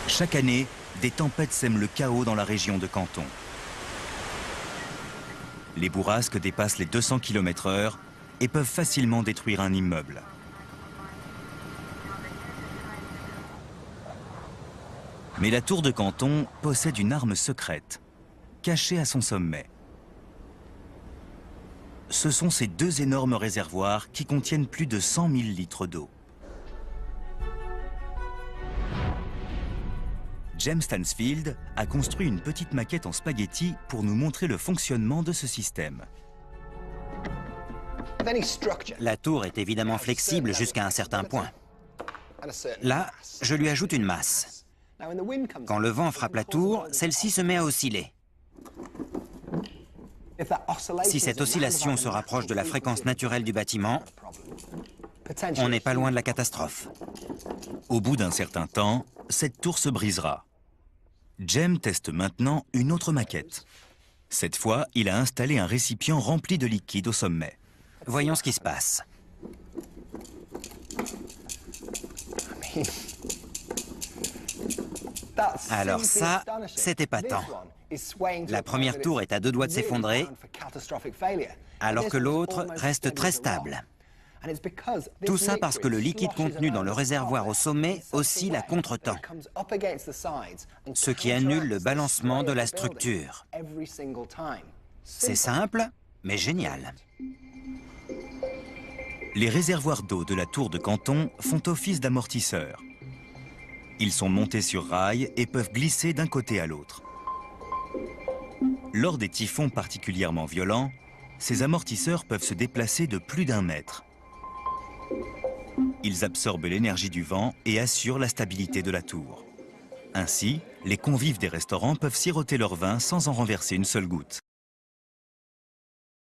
Chaque année, des tempêtes sèment le chaos dans la région de Canton. Les bourrasques dépassent les 200 km/h et peuvent facilement détruire un immeuble. Mais la tour de Canton possède une arme secrète, cachée à son sommet. Ce sont ces deux énormes réservoirs qui contiennent plus de 100 000 litres d'eau. James Stansfield a construit une petite maquette en spaghetti pour nous montrer le fonctionnement de ce système. La tour est évidemment flexible jusqu'à un certain point. Là, je lui ajoute une masse. Quand le vent frappe la tour, celle-ci se met à osciller. Si cette oscillation se rapproche de la fréquence naturelle du bâtiment, on n'est pas loin de la catastrophe. Au bout d'un certain temps, cette tour se brisera. Jem teste maintenant une autre maquette. Cette fois, il a installé un récipient rempli de liquide au sommet. Voyons ce qui se passe. Alors ça, c'est épatant. La première tour est à deux doigts de s'effondrer, alors que l'autre reste très stable. Tout ça parce que le liquide contenu dans le réservoir au sommet oscille à contre-temps, ce qui annule le balancement de la structure. C'est simple, mais génial. Les réservoirs d'eau de la tour de Canton font office d'amortisseurs. Ils sont montés sur rails et peuvent glisser d'un côté à l'autre. Lors des typhons particulièrement violents, ces amortisseurs peuvent se déplacer de plus d'1 mètre. Ils absorbent l'énergie du vent et assurent la stabilité de la tour. Ainsi, les convives des restaurants peuvent siroter leur vin sans en renverser une seule goutte.